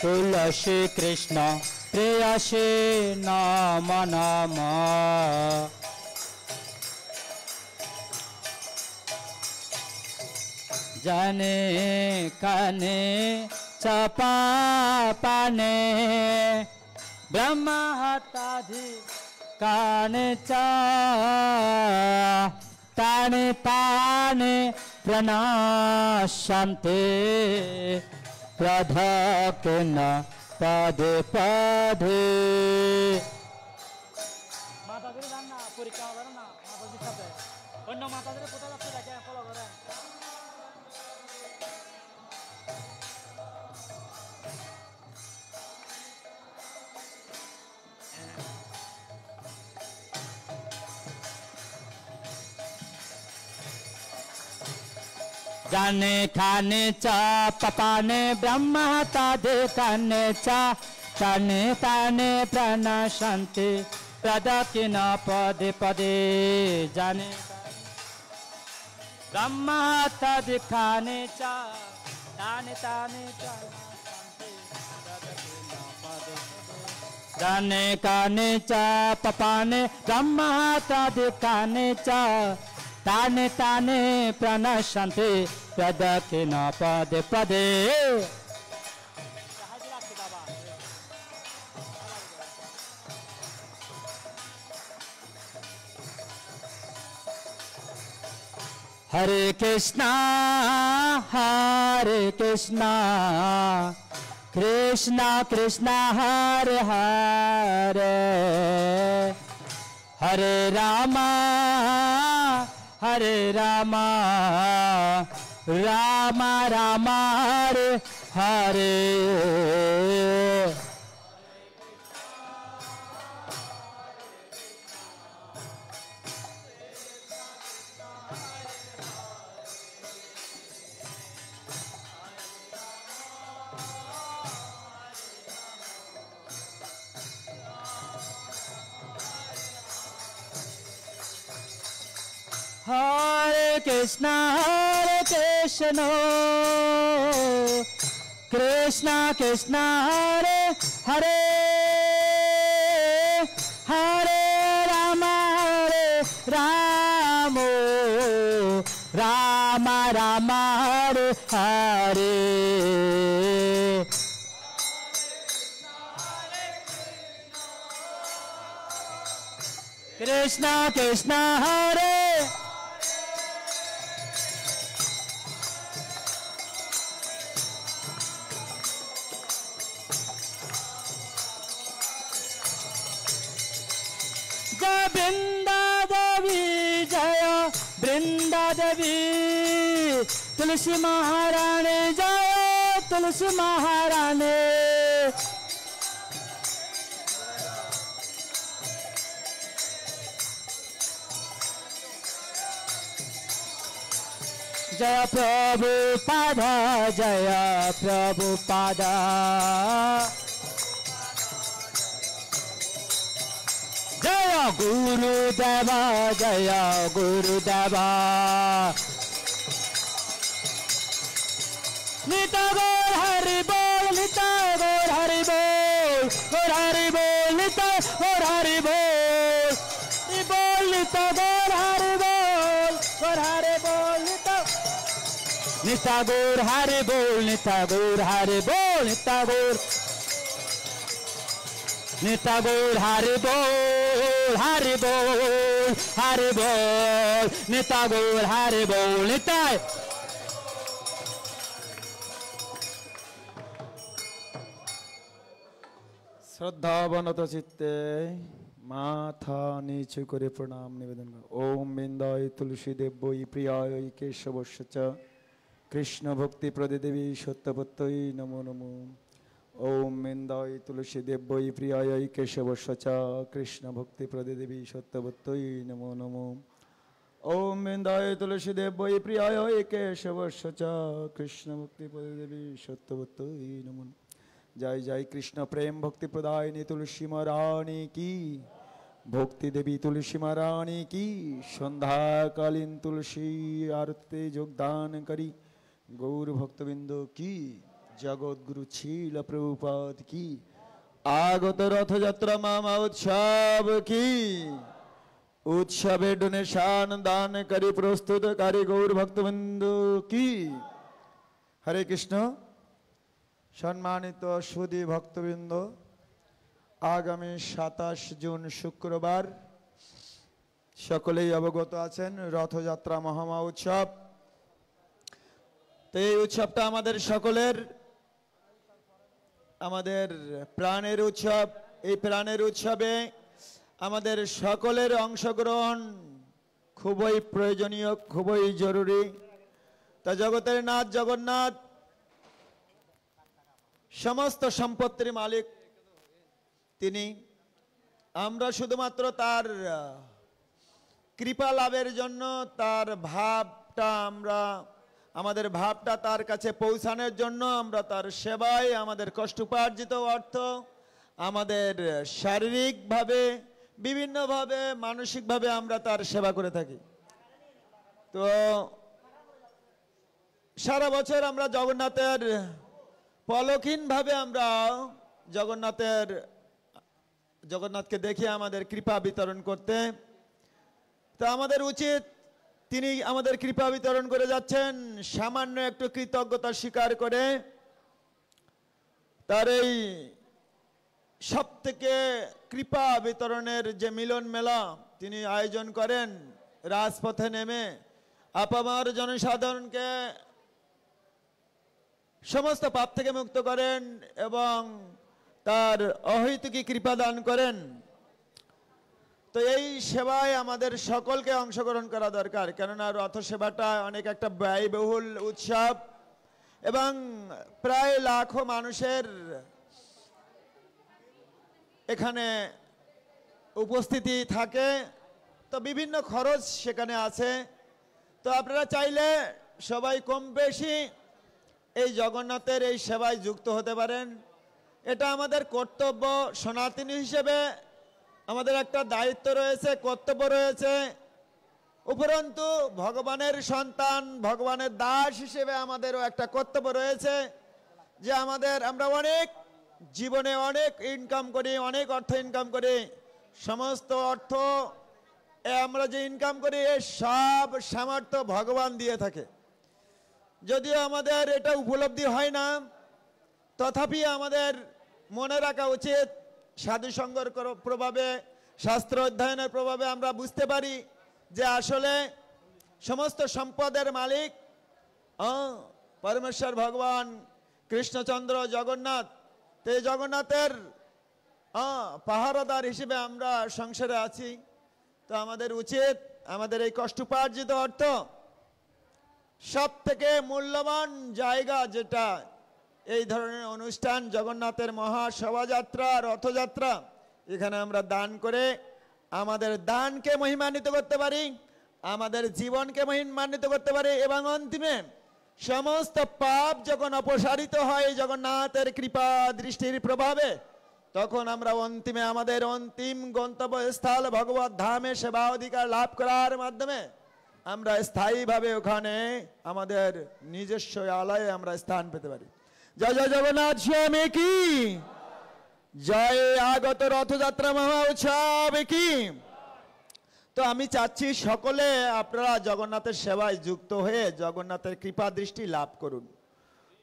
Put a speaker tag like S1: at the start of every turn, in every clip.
S1: तुलसी कृष्ण प्रेयसी नम नम जाने काने चपा पाने ब्रह्म हताधि काने चा ताने ताने प्रणाशन्ते प्रधकेन पदे पदे মাতাদের জান না পরীক্ষা হবে না মাতাদের সাথে অন্য মাতাদের কোথা যাচ্ছে দেখে ফলো করেন जाने खाने चा पपाने ब्रह्म तादे काने चा ताने ताने प्रणशन्ति प्रदकिन पदे पदे जाने ब्रह्म तादे खाने चा ताने ताने जाने काने चा पपाने ब्रह्म तादे काने चा ताने ताने प्रणशन्ति प्रदकिन पदे पदे हरे कृष्णा कृष्णा कृष्णा हरे हरे हरे रामा रामा रामा हरे हरे हरे कृष्णा कृष्णा कृष्णा हरे हरे हरे राम राम राम हरे हरे कृष्णा कृष्णा हरे वृंदा देवी तुलसी महारानी जय तुलसी महारानी जय प्रभुपादा जय प्रभुपादा जय गुरुदेवा जय गुरुदेवा निता गौर हरि बोल निता गौर हरि बोल गौर हरि बोल निता गौर हरि बोल निता गौर हरि बोल गौर हरि बोल निता गौर हरि बोल निता गौर हरि बोल निता गौर निता गौर हरि बोल हरि बोल हरि बोल निता गौर हरि बोल निता
S2: श्रद्धावনত चित्ते माथा नीचु करे प्रणाम निवेदन ओम बिंदाय तुलसी देव्यै प्रियाय केशवस्य च कृष्ण भक्ति प्रदे देवी सत्यपत्यै नमो नमो ओम बिंदाय तुलसी देव्यै प्रियाय केशवस्य च कृष्ण भक्ति प्रदे देवी सत्यपत्यै नमो नमो ओम बिंदाय तुलसी देव्यै प्रियाय केशवस्य च कृष्ण भक्ति प्रदे देवी सत्यपत्यै नमो नमो जय जय कृष्ण प्रेम भक्ति प्रदायिनी तुलसी महारानी की भक्ति देवी तुलसी महारानी की संध्याकालीन तुलसी आरती योगदान करी গৌর ভক্তবৃন্দ কি, জগৎগুরু ছিল প্রভুপাদ কি, আগত রথযাত্রা মামা উৎসব কি, উৎসবে ডোনেশন দানকারী প্রস্তুতকারী গৌর ভক্তবৃন্দ কি। হরে কৃষ্ণ। সম্মানিত সুধী ভক্তবৃন্দ, আগামী 27 জুন শুক্রবার সকলেই অবগত আছেন রথযাত্রা মহামা উৎসব। তো এই উৎসবটা আমাদের সকলের, আমাদের প্রাণের উৎসব। এই প্রাণের উৎসবে আমাদের সকলের অংশগ্রহণ খুবই প্রয়োজনীয়, খুবই জরুরি। তা জগতের নাথ জগন্নাথ সমস্ত সম্পত্তির মালিক তিনি। আমরা শুধুমাত্র তার কৃপা লাভের জন্য, তার ভাবটা আমাদের ভাবটা তার কাছে পৌঁছানোর জন্য আমরা তার সেবায় আমাদের কষ্টোপার্জিত অর্থ, আমাদের শারীরিকভাবে বিভিন্নভাবে মানসিকভাবে আমরা তার সেবা করে থাকি। তো সারা বছর আমরা পলকহীনভাবে আমরা জগন্নাথকে দেখে আমাদের কৃপা বিতরণ করতে। তো আমাদের উচিত তিনি আমাদের কৃপা বিতরণ করে যাচ্ছেন, সামান্য একটু কৃতজ্ঞতা স্বীকার করে তার এই সবথেকে কৃপা বিতরণের যে মিলন মেলা তিনি আয়োজন করেন, রাজপথে নেমে আপামর জনসাধারণকে সমস্ত পাপ থেকে মুক্ত করেন এবং তার অহৈতুকী কৃপা দান করেন। তো এই সেবায় আমাদের সকলকে অংশগ্রহণ করা দরকার, কেননা রথ সেবাটা অনেক একটা ব্যয়বহুল উৎসব এবং প্রায় লাখো মানুষের এখানে উপস্থিতি থাকে। তো বিভিন্ন খরচ সেখানে আছে। তো আপনারা চাইলে সবাই কম বেশি এই জগন্নাথের এই সেবায় যুক্ত হতে পারেন। এটা আমাদের কর্তব্য, সনাতনী হিসেবে আমাদের একটা দায়িত্ব রয়েছে, কর্তব্য রয়েছে। উপরন্তু ভগবানের সন্তান, ভগবানের দাস হিসেবে আমাদেরও একটা কর্তব্য রয়েছে যে আমরা অনেক জীবনে অনেক ইনকাম করি, অনেক অর্থ ইনকাম করি। সমস্ত অর্থ আমরা যে ইনকাম করি এর সব সামর্থ্য ভগবান দিয়ে থাকে। যদিও আমাদের এটা উপলব্ধি হয় না, তথাপি আমাদের মনে রাখা উচিত সাধুসঙ্গের প্রভাবে, শাস্ত্র অধ্যয়নের প্রভাবে আমরা বুঝতে পারি যে আসলে সমস্ত সম্পদের মালিক পরমেশ্বর ভগবান কৃষ্ণচন্দ্র জগন্নাথ। তো এই জগন্নাথের পাহারাদার হিসেবে আমরা সংসারে আছি। তো আমাদের উচিত আমাদের এই কষ্টোপার্জিত অর্থ, সব থেকে মূল্যবান জায়গা যেটা এই ধরনের অনুষ্ঠান, জগন্নাথের মহা শোভাযাত্রা, রথযাত্রা, এখানে আমরা দান করে আমাদের দানকে মহিমান্বিত করতে পারি, আমাদের জীবনকে মহিমান্বিত করতে পারি এবং অন্তিমে সমস্ত পাপ যখন অপসারিত হয় জগন্নাথের কৃপা দৃষ্টির প্রভাবে, তখন আমরা অন্তিমে আমাদের অন্তিম গন্তব্যস্থল ভগবত ধামে সেবা অধিকার লাভ করার মাধ্যমে আমরা স্থায়ীভাবে ওখানে আমাদের নিজস্ব আলয়ে আমরা স্থান পেতে পারি। জয় জয় জগন্নাথ স্বামী কি জয়, আগত রথযাত্রা মহা উৎসব কি। তো আমি চাচ্ছি সকলে আপনারা জগন্নাথের সেবায় যুক্ত হয়ে জগন্নাথের কৃপা দৃষ্টি লাভ করুন।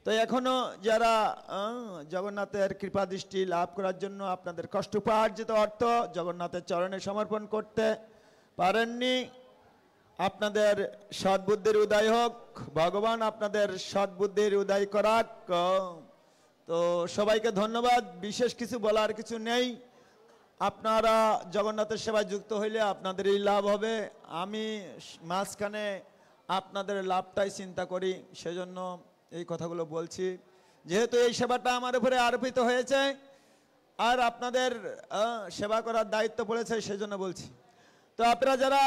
S2: তো এখনো যারা জগন্নাথের কৃপা দৃষ্টি লাভ করার জন্য আপনাদের কষ্টোপার্জিত অর্থ জগন্নাথের চরণে সমর্পণ করতে পারেননি, আপনাদের সদ্বুদ্ধির উদয় হোক, ভগবান আপনাদের সদ্বুদ্ধির উদয় করাক। তো সবাইকে ধন্যবাদ, বিশেষ কিছু বলার কিছু নেই। আপনারা জগন্নাথের সেবায় যুক্ত হইলে আপনাদেরই লাভ হবে। আমি মাঝখানে আপনাদের লাভটাই চিন্তা করি, সেজন্য এই কথাগুলো বলছি। যেহেতু এই সেবাটা আমার উপরে আরোপিত হয়েছে আর আপনাদের সেবা করার দায়িত্ব পড়েছে, সেজন্য বলছি। তো আপনারা যারা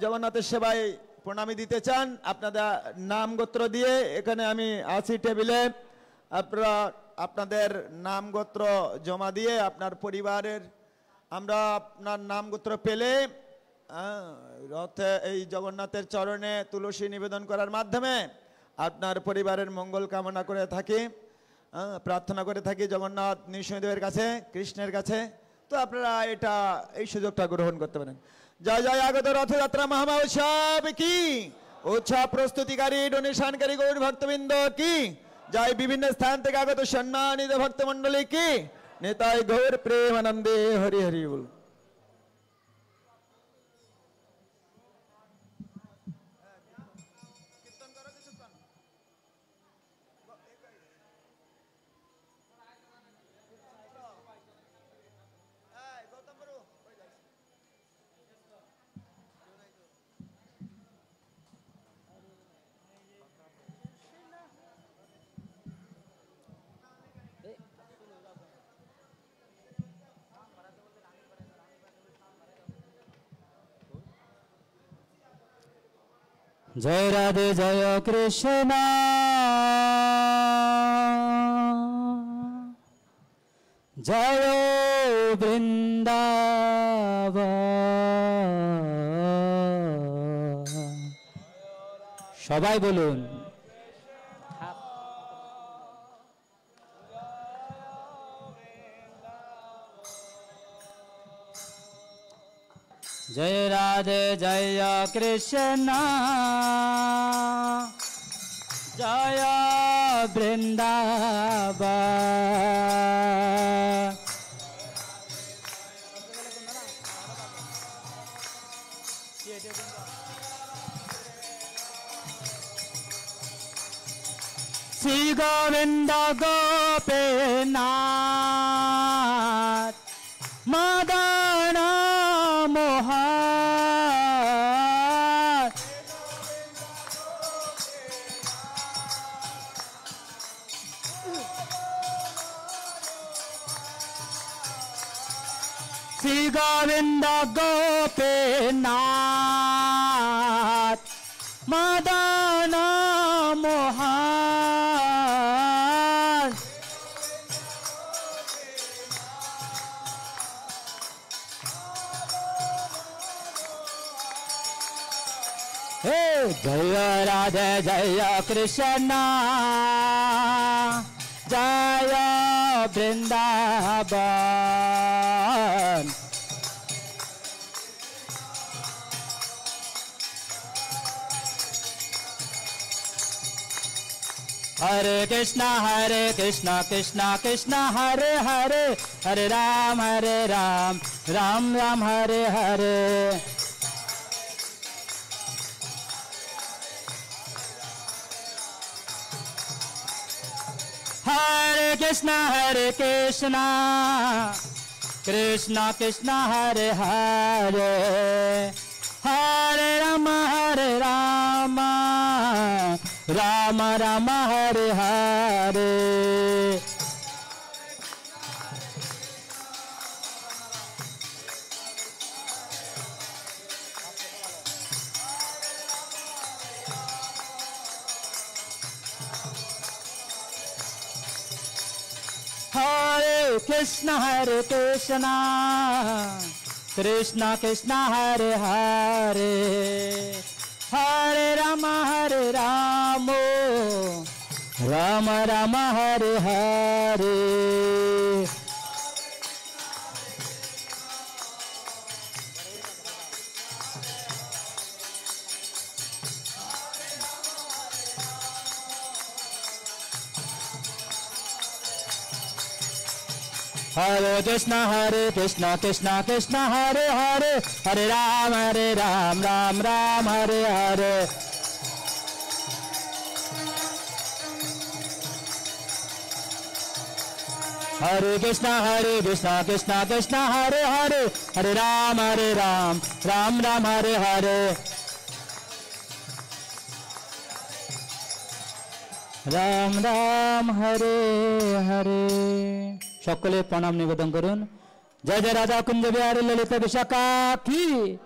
S2: জগন্নাথের সেবায় প্রণামী দিতে চান, আপনাদের নাম গোত্র দিয়ে এখানে আমি আছি টেবিলে, আপনারা আপনাদের নাম গোত্র জমা দিয়ে আপনার পরিবারের, আমরা আপনার নাম গোত্র পেলে রথে এই জগন্নাথের চরণে তুলসী নিবেদন করার মাধ্যমে আপনার পরিবারের মঙ্গল কামনা করে থাকি, প্রার্থনা করে থাকি জগন্নাথ নৃসিংহদেবের কাছে, কৃষ্ণের কাছে। তো আপনারা এই সুযোগটা গ্রহণ করতে পারেন। জয় জয় আগত রথযাত্রা মহামহোৎসব কি, উৎসব প্রস্তুতিকারী ডোনেশনকারী গৌর ভক্তবৃন্দ কি, জয় বিভিন্ন স্থান থেকে আগত সম্মানিত ভক্তমণ্ডলী কি, নেতাই গৌর প্রেমানন্দে হরি হরি বল।
S1: जय राधे जय कृष्ण जय বৃন্দাবন। সবাই বলুন जय राधे जय कृष्ण जय বৃন্দাবন। श्री गोविंद गोपीनाथ मदन मोहन। श्री गोविंद गोपीनाथ मदन मोहन। हे जय राधे जय कृष्ण जय वृंदावन। हरे कृष्ण कृष्ण कृष्ण हरे हरे, हरे राम राम राम हरे हरे। हरे कृष्ण कृष्ण कृष्ण हरे हरे, हरे राम राम राम हरे हरे। हरे कृष्ण कृष्ण कृष्ण हरे हरे, हरे राम राम राम हरे हरे। हरे कृष्ण कृष्ण कृष्ण हरे हरे, हरे राम राम राम हरे हरे। हरे कृष्ण कृष्ण कृष्ण हरे हरे, हरे राम राम राम हरे हरे। राम राम हरे हरे। সকলে প্রণাম নিবেদন করুন। जय जय राधा कुंज बिहारी ललिता विशाखा की,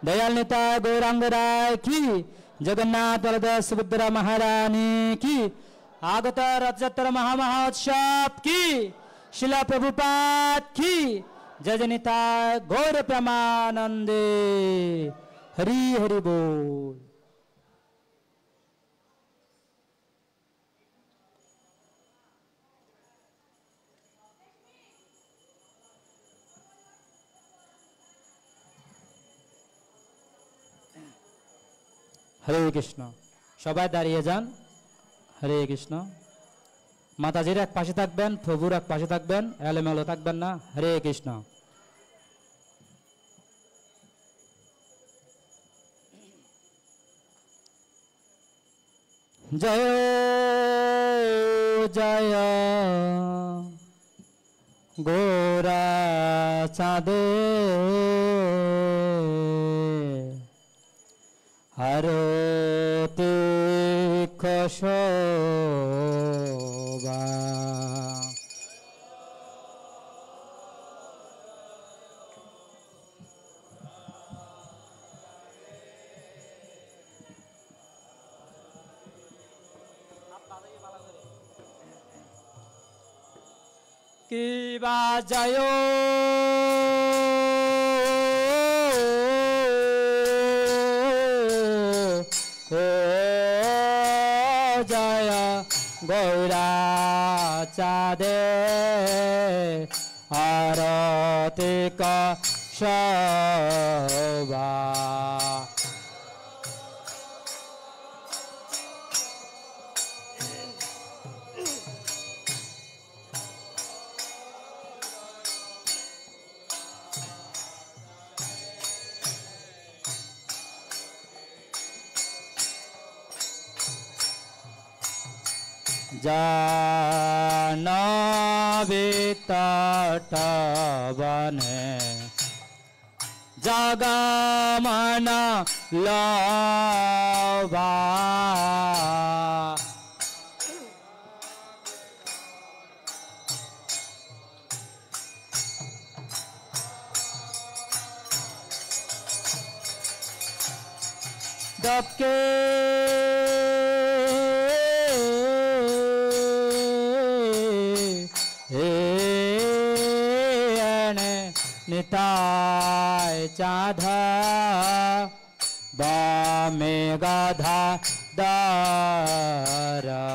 S1: दयाल नेता गौरांग राय की, जगन्नाथ बलदेव सुभद्रा महारानी की, आगत रथयात्रा महामहोत्सव की, शिला प्रभुपाद की, जय जय नेता गौर प्रेमानंदे हरि हरि बोल। হরে কৃষ্ণ। সবাই দাঁড়িয়ে যান। হরে কৃষ্ণ। মাতাজির এক পাশে থাকবেন, প্রভুর এক পাশে থাকবেন, এলোমেলো থাকবেন না। হরে কৃষ্ণ। জয় জয় গোরা চাঁদে হারতে শোভা। কি বাজায় জয় গৌরা চাঁদে আরতিক শোভা। জাহ্নবী তটবনে জগমন লোভা। দপকে নিতাই চাঁদা বামে গাধা দারা।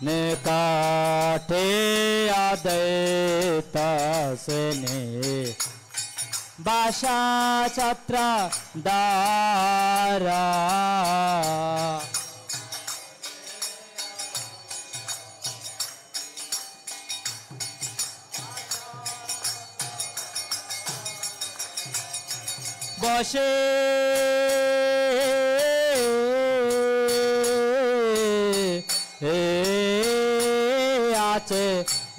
S1: निकाटे आदित सेने बाशा छत्र दारा। बसे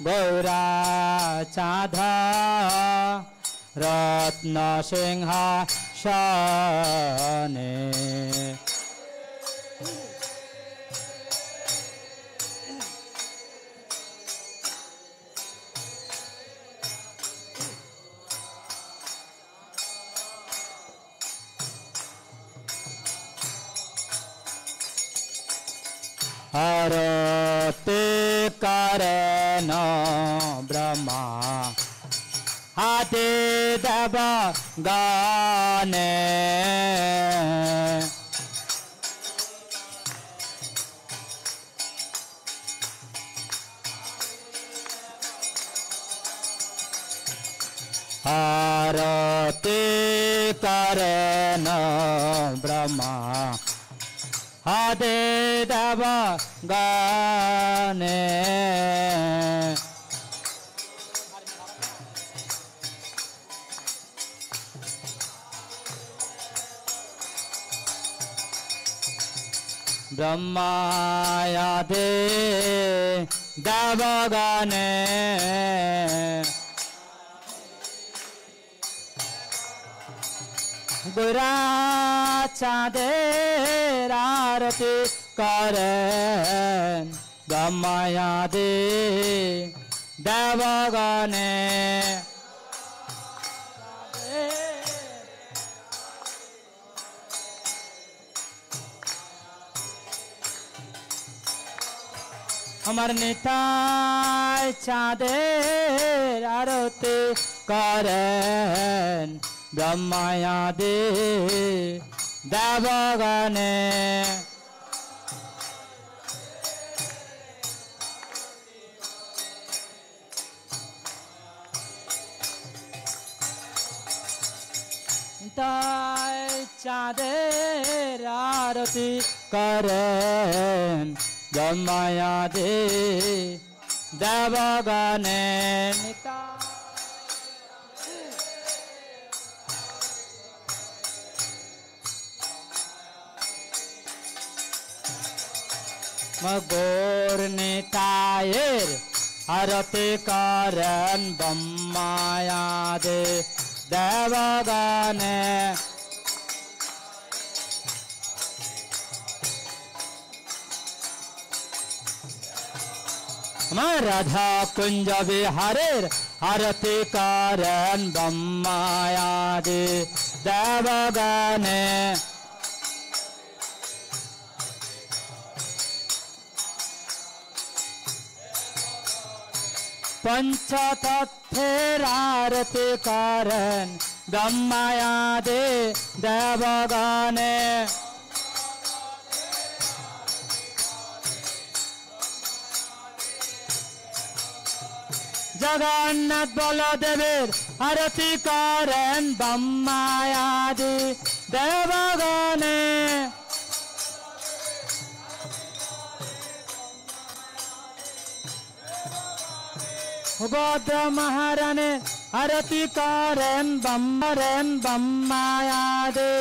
S1: गौरा चाँदा रत्न सिंहासने। आरती करेन ब्रह्मा आदि देव गाने। आरती करेन ब्रह्मा आदि देव गाने। ब्रह्मा आदि देव गाने गोरा चाँदेर आरती करें ब्रह्मा आदि देवगणे। আমার নিতাই চাঁদের আরতি করেন ব্রহ্মায়াদি দেবগণে তাই চাঁদের আরতি করেন ব্রহ্মায়াদি দেবগণে গৌর নিতায়ের আরতি করেন ব্রহ্মায়াদি দেবগণে রাধা কুঞ্জ বিহারের আরতি করেন ব্রহ্মায়াদি দেবগণে पंचतत्थेर आरती करें ब्रह्मायादि देवगणे जगन्नाथ बलदेवेर आरती करें ब्रह्मायादि देवगणे भद्र महारानी आरती करें ब्रह्मायादि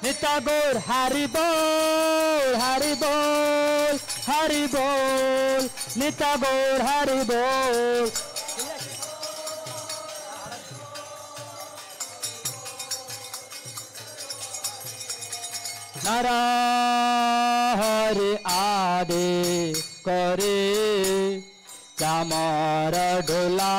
S1: नित्य गौर हरि बोल हरि बोल हरि बोल नित्य गौर हरि बोल नरहरि आदि करे चामर डोला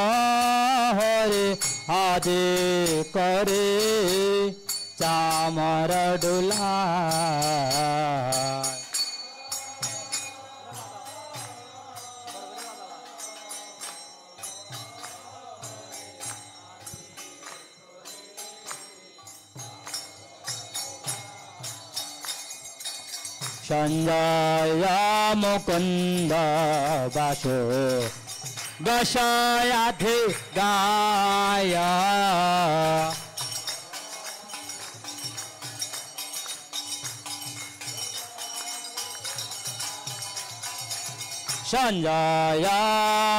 S1: नरहरि आदि करे चामर डोला संजय मुकुंद बासो दशाधिगाया संजय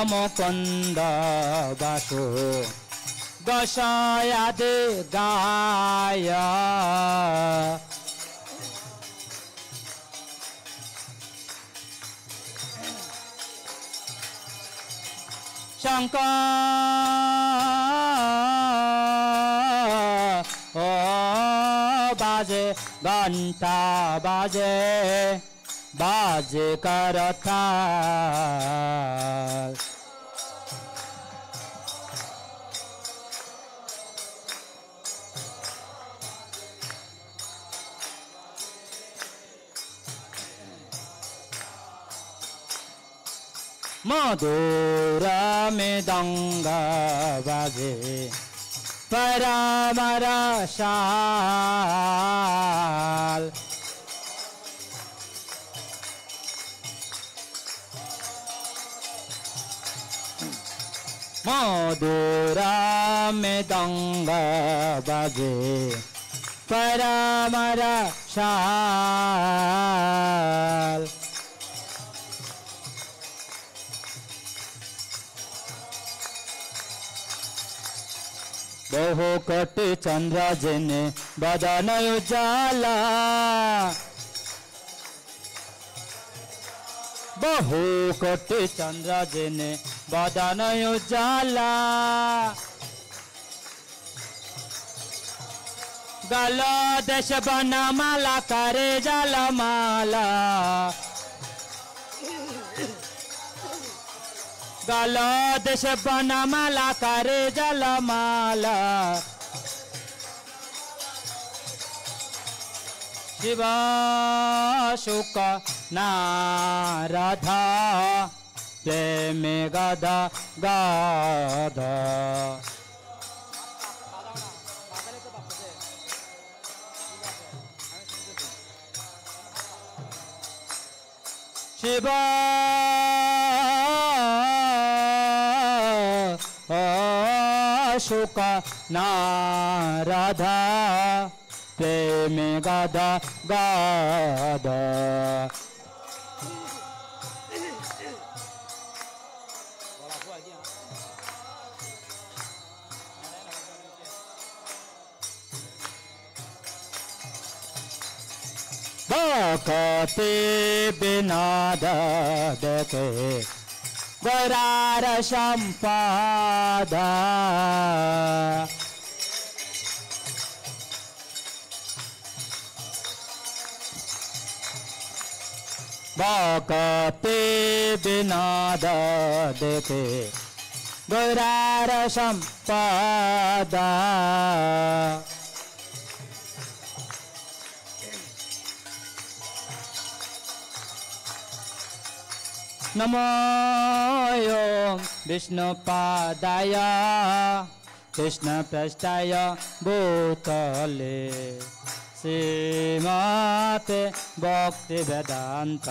S1: मुकुंद बासो दशाधिगाया शंकर ओ बाजे घंटा बाजे बाजे करता मधुरा मृदंग बाजे परामर शाल मधुरा मृदंग बाजे परामर शाल बहु कोटि चंद्र जिने बदन उजाला बहु कोटि चंद्र जिने बदन उजाला गलो देश बनमाला करे जलमाला गलो देश बनमाला करे जलमाला शिव शुक नारदा प्रेमे गदा गाधा शिव शुक नारदा प्रेमे गदा गाधा भक्ति बिनाद देखे गौरार संपादा भक्ति बिनाद देखे गौरार संपादा नमो विष्णुपादाय कृष्णपृष्ठाय भूतले श्रीमते भक्तिवेदान्त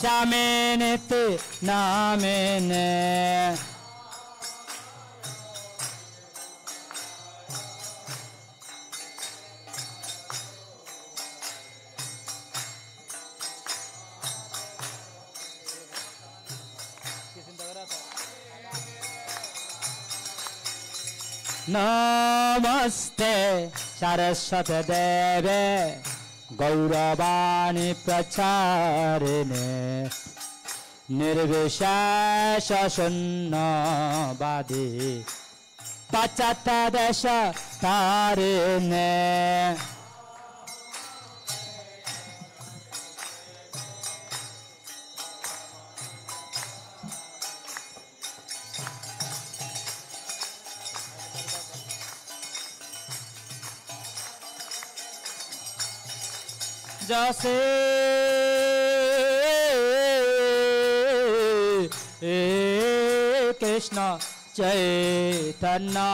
S1: स्वामिनिति नामिने नमस्ते सरस्वती देवे गौरवाणी प्रचारिणे निर्विशेष शून्यवादी पाश्चात्य देश तारिणे जैसे कृष्ण चैतन्य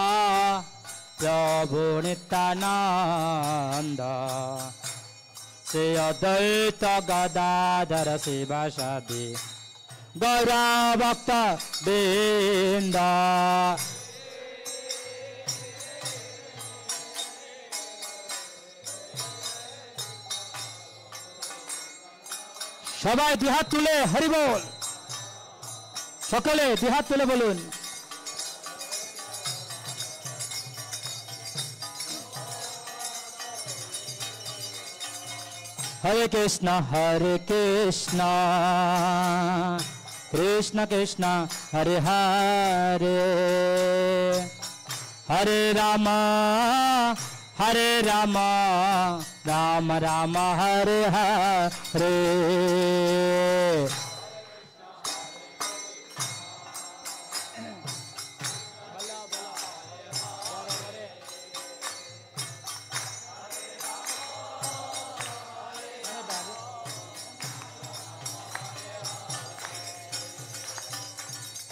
S1: प्रभु नित्यानंद श्री अद्वैत गदाधर शिवासादि गौरा भक्त वृंद সবাই দুই হাত তুলে হরি বল সকলে দুই হাত তুলে বলুন हरे कृष्णा कृष्ण कृष्ण हरे हरे हरे राम राम राम हरे हरे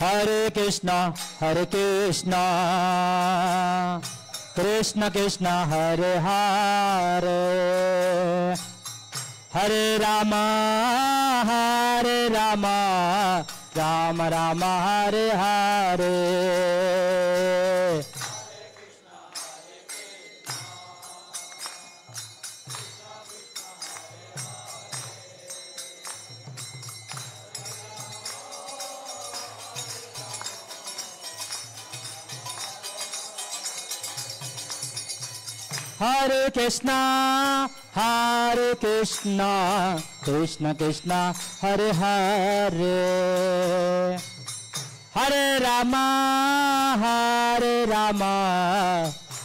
S1: हरे कृष्णा कृष्ण कृष्ण हरे हरे हरे राम राम राम हरे हरे हरे कृष्णा कृष्ण कृष्ण हरे हरे हरे राम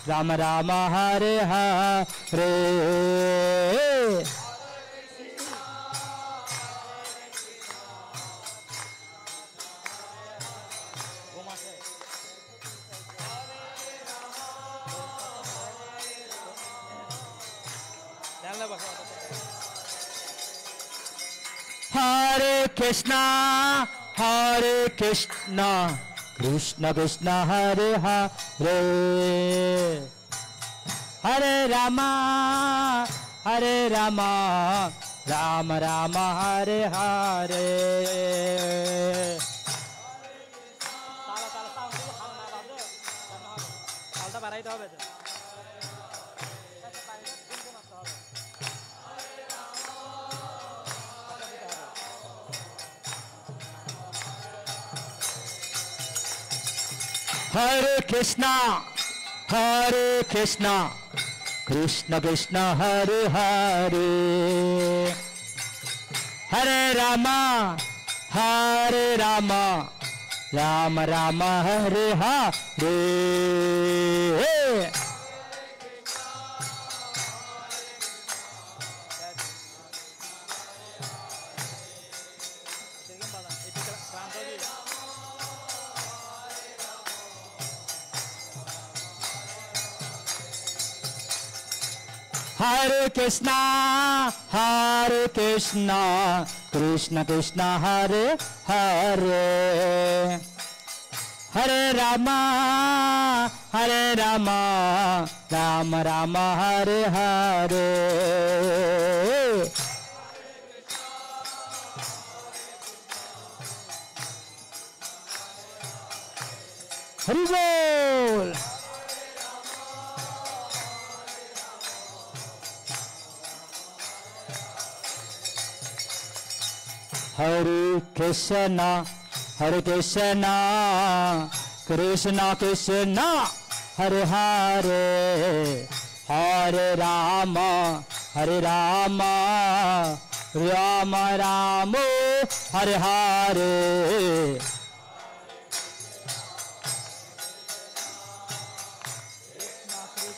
S1: राम राम हरे हरे हरे कृष्णा कृष्ण कृष्ण हरे हरे हरे रामा राम राम हरे हरे हरे कृष्णा कृष्ण कृष्ण हरे हरे हरे रामा राम राम हरे हरे हरे कृष्णा कृष्ण कृष्ण हरे हरे हरे रामा राम राम हरे हरे हरि बोल हरे कृष्णा कृष्णा कृष्णा हरे हरे हरे राम राम राम हरे हरे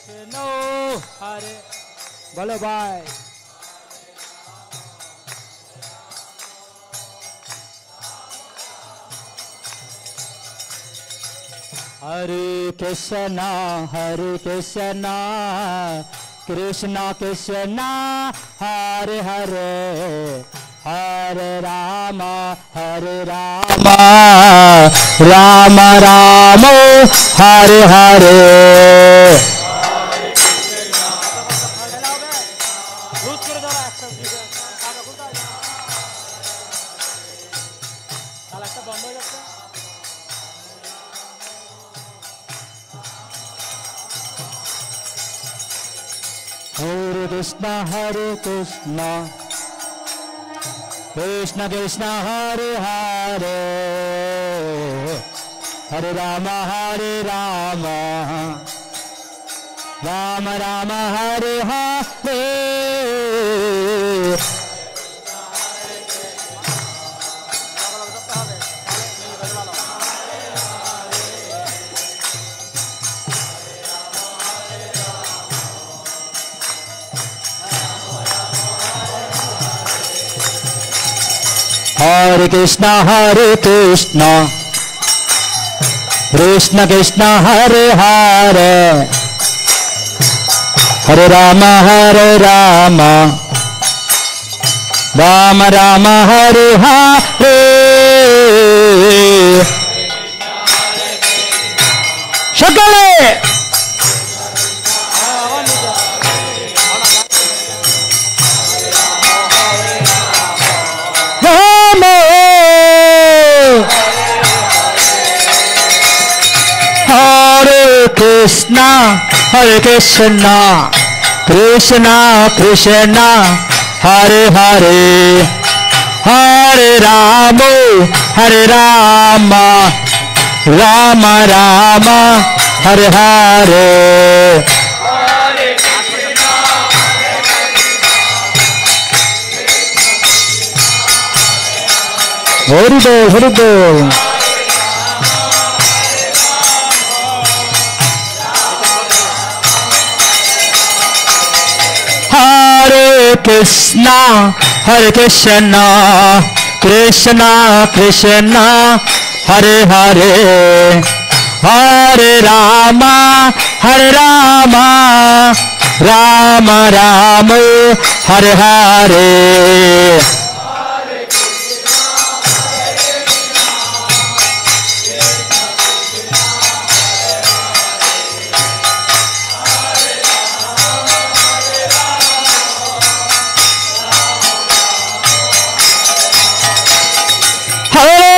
S1: कृष्ण हरे बोलो भाई हरे कृष्णा कृष्णा कृष्णा हरे हरे हरे राम राम राम हरे हरे हरे कृष्णा कृष्ण कृष्ण हरे हरे हरे राम राम राम हरे हरे हरे कृष्णा कृष्ण कृष्ण हरे हरे हरे राम राम राम हरे हरे सकले हरे कृष्णा कृष्णा कृष्णा हरे हरे हरे राम राम राम हरे हरे हरि बोल Krishna, Hare Krishna, Krishna Krishna, Hare Hare, Hare Rama, Hare Rama, Rama Rama, Hare Hare.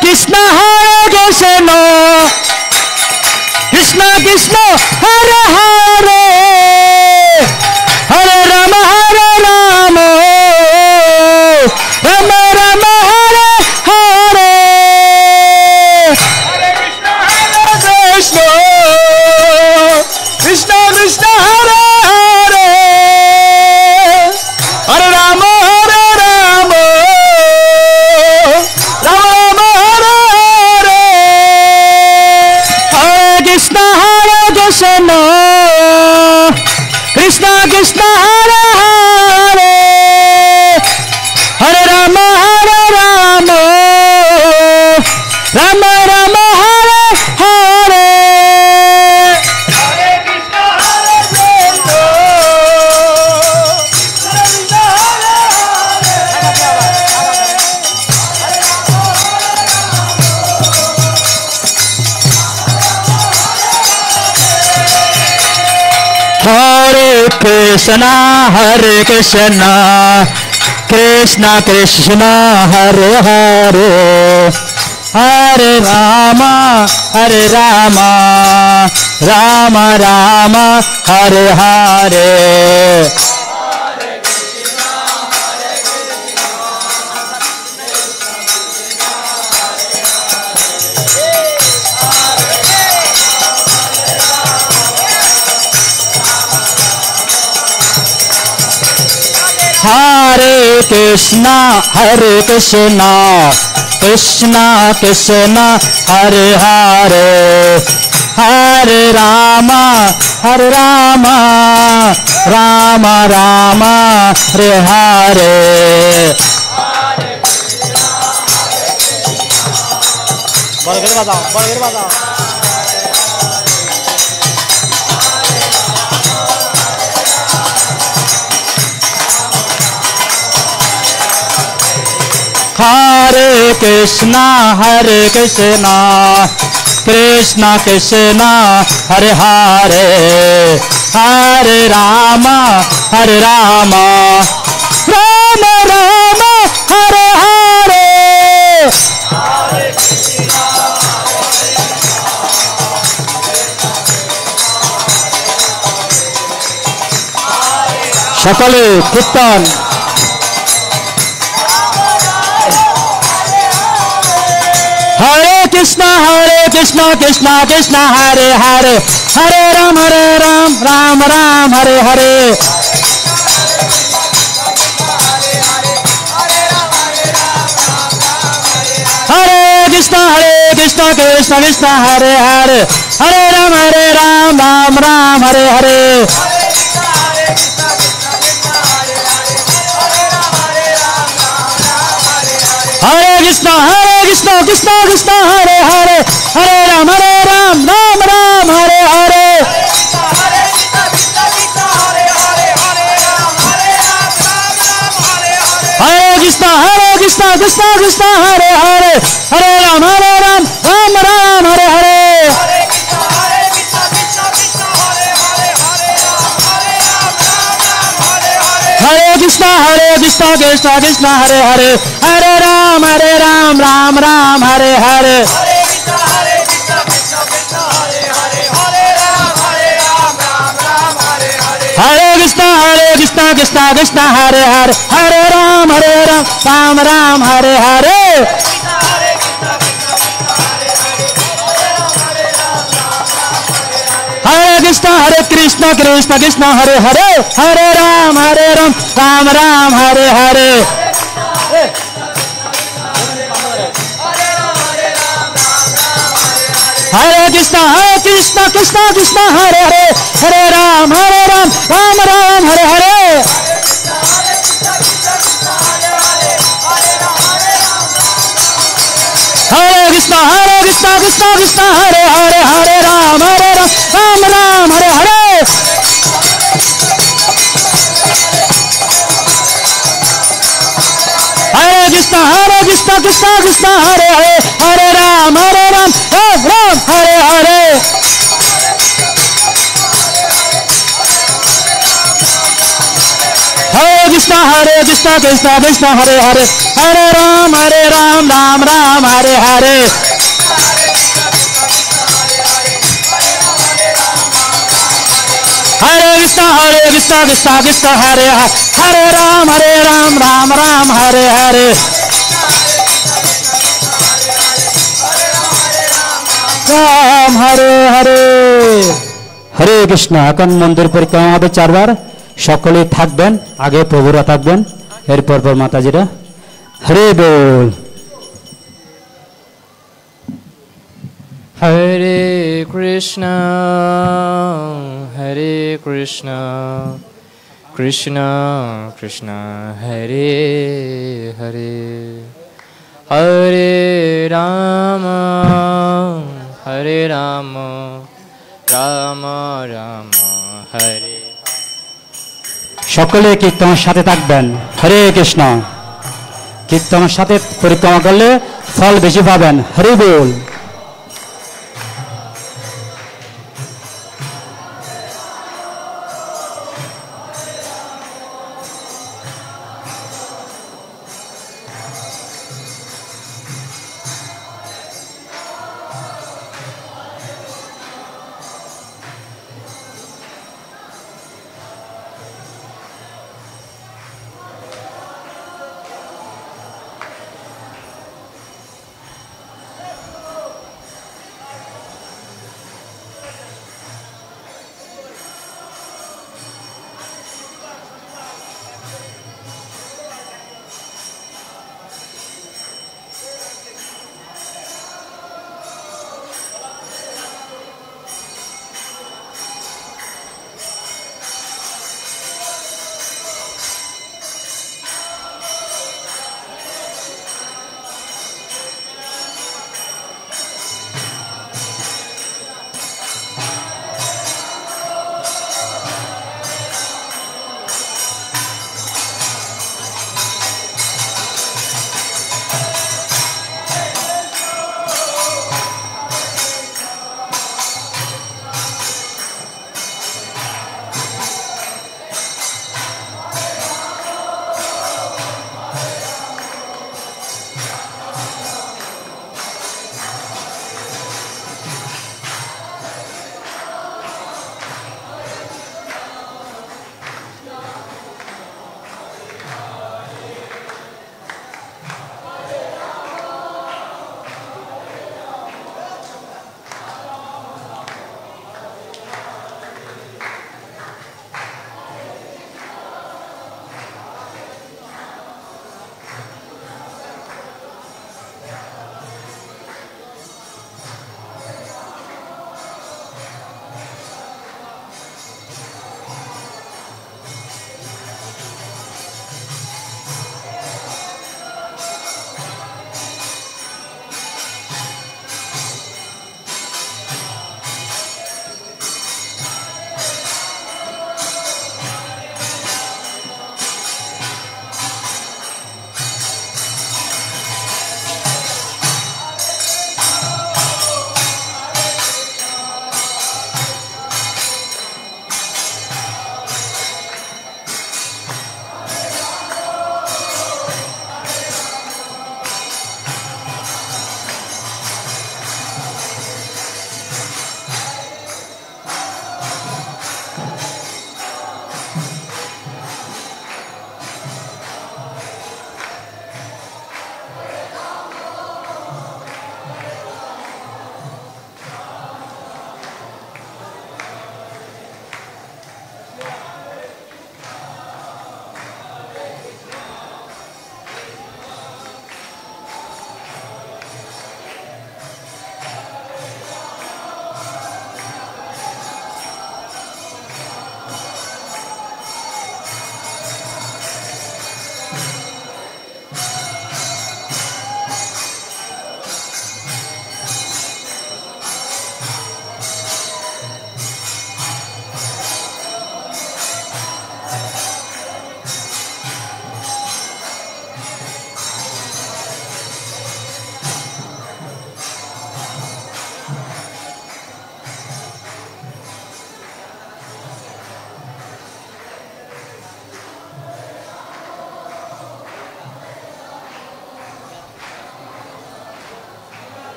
S1: Krishna Hare Krishna, Krishna Krishna Hare Hare, Hare Rama Hare Rama, Rama Rama Hare Hare, Hare Krishna Hare Krishna, Krishna Krishna Hare Hare, Hare Rama Hare Rama, Rama Krishna Krishna Krishna Hare Hare, Hare Rama Hare Rama, Rama Rama Hare Hare, Hare Krishna Hare Krishna, Krishna Hare Krishna Hare Krishna, Krishna Krishna Hare Hare, Hare Rama Hare Rama, Rama Rama Hare Hare, Hare Krishna Hare Krishna, Hare Krishna Hare Krishna, Krishna Krishna Hare Hare, Hare Rama Hare Rama, Rama Rama Hare Hare, Hare Krishna Hare Krishna, Hare Krishna Hare Krishna, Krishna Krishna Hare Hare, Hare Rama Hare Rama, Rama Rama Hare Hare, Hare Krishna সকলে কীর্তন Hare Krishna Krishna Krishna Hare Hare, Hare Ram Ram Ram Hare Hare, Hare Krishna Krishna Krishna Hare Hare, Hare Ram Ram Ram Hare Hare, Hare Krishna Krishna Hare Hare, Hare Ram Ram Ram Hare Hare, Hare Krishna Krishna Hare Hare, Hare Ram Ram Ram Hare Hare, Hare Krishna Krishna Hare Hare, Hare Ram Ram Ram Hare Hare, Hare Krishna Krishna Hare Hare, Hare Ram Ram Hare Hare, Hare Krishna Krishna Hare Hare, Hare Ram Ram Hare Hare, Hare Krishna Krishna Hare Hare, Hare Ram Ram Ram Hare Hare, Hare Krishna, Krishna Krishna, Hare Hare, Hare Ram, Ram Ram, Hare Hare. Hare Krishna, Krishna Krishna, Hare Hare, Hare Ram, Ram Ram, Hare Hare. Hare Krishna, Krishna Krishna, Hare Hare, Hare Ram, Ram Ram, Hare Hare. Hare Krishna, Krishna, Hare Hare, Hare Ram, Ram Ram, Hare Hare. Ram Hare Hare. হরে কৃষ্ণ। এখন মন্দির পরিক্রমা হবে 4 বার। সকলে থাকবেন, আগে প্রভুরা থাকবেন, এরপর পর মাতাজিরা। হরে বল।
S3: Hare Krishna, Hare Krishna, Krishna Krishna, Hare Hare, Hare Rama, Hare Rama, Rama Rama, Hare।
S1: সকলে কীর্তনের সাথে থাকবেন। হরে কৃষ্ণ। কীর্তনের সাথে পরিক্রমা করলে ফল বেশি পাবেন। হরি বল।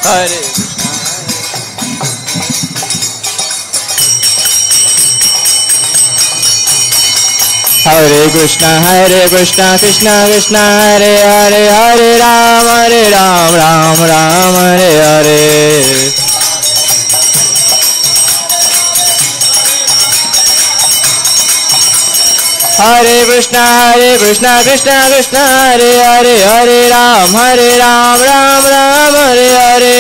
S3: Hare Krishna, Krishna Krishna, Hare Hare, Hare Ram, Ram Ram, Hare Hare. Hare Krishna, Krishna Krishna, Hare Hare, Hare Ram, Ram Ram, Hare Hare.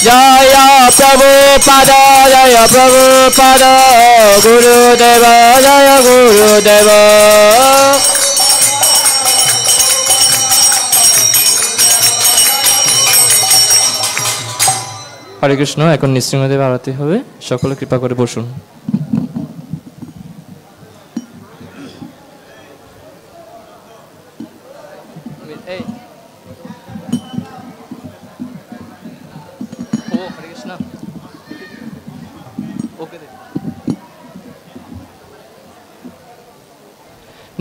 S3: Jaya Prabhupada, Jaya Prabhupada, Gurudeva, Jaya Gurudeva. হরে কৃষ্ণ। এখন নৃসিংহদেব আরতি হবে, সকলে কৃপা করে বসুন।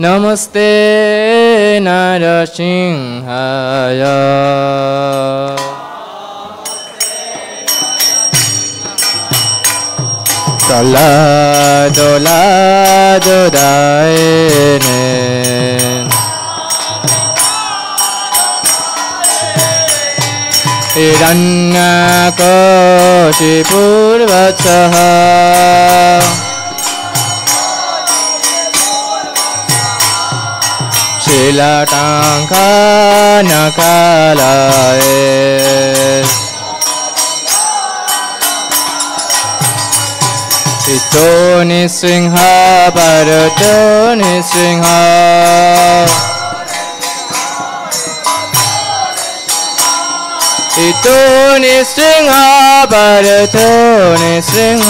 S3: নমস্তে নরসিংহায় প্রহ্লাদোলাদোদায়নে হিরণ্যকশিপুর্বৎসঃ শিলাটাঙ্কানকালায় ইতো নৃসিংহ ভরত নৃসিংহ ইতো নৃসিংহ ভরত নৃসিংহ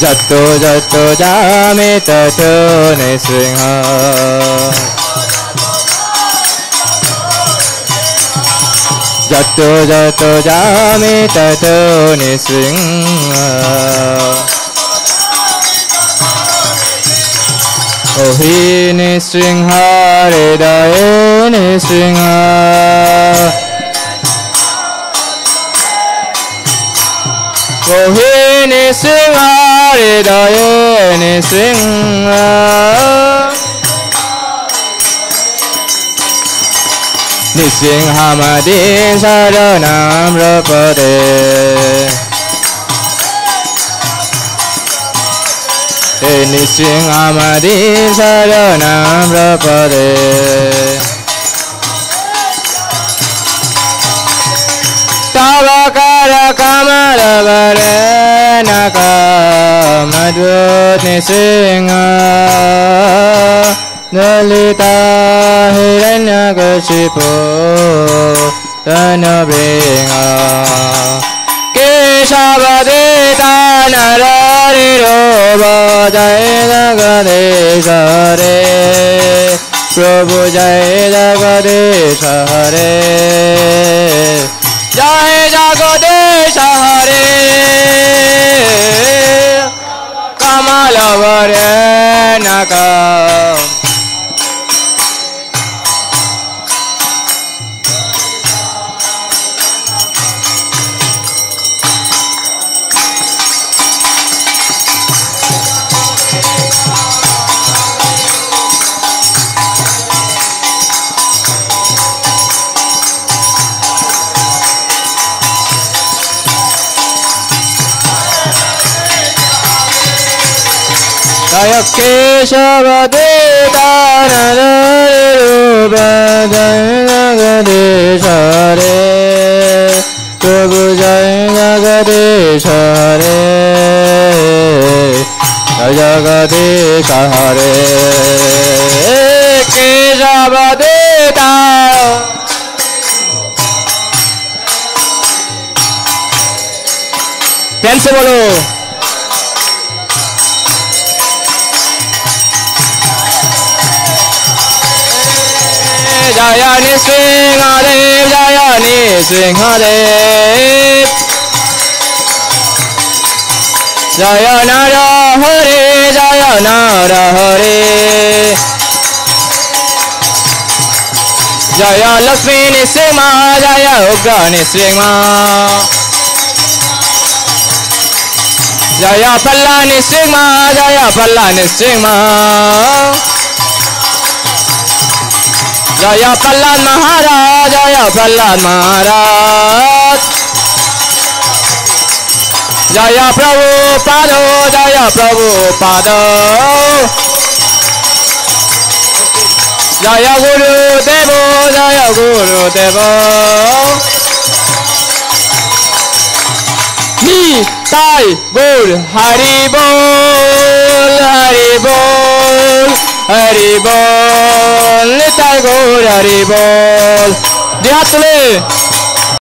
S3: যতো যতো যামে ততো নৃসিংহ যতো যতো যামে ততো নৃসিংহ ওহি নৃসিংহ হৃদয়ে নৃসিংহ ওহি নৃসিংহ হৃদয়ে নৃসিংহ নৃসিংহমদে শরণাম প্রপদে নৃসিংহমদে শরণাম প্রপদে তব কর কমল বরে নকমদ্ভুত নৃসিংহ ললিতা হিরণ্যকশিপু তনুবৃঙ্গ কেশবদিতা নররিরূপ জয় জগদীশ হরে প্রভু জয় জগদীশ হরে জয় জগদীশ হরে কমল বরে নক জয় কেশবদিতা নররিরূপ জয় জগদীশ হরে প্রভু জয় জগদীশ হরে জয় জগদীশ হরে কেশবদিতা ध्यान से बोलो जय नृसिंहदेव जय Nrisimhadeva Jaya Nara Hare, Jaya Nara Hare. Jaya Lakshmi Nisima, Jaya Ugra Nisima. Jaya Palla Nisima, Jaya Palla Nisima. Jaya Prahlad Maharaj, Jaya Prahlad Maharaj. Jaya Prabhupada, Jaya Prabhupada. Jaya Guru Devo, Jaya Guru Devo. Tai Gaur Hari Bol, Hari Bol, Hari Bol, Nitai Gaur Hari Bol. Dihat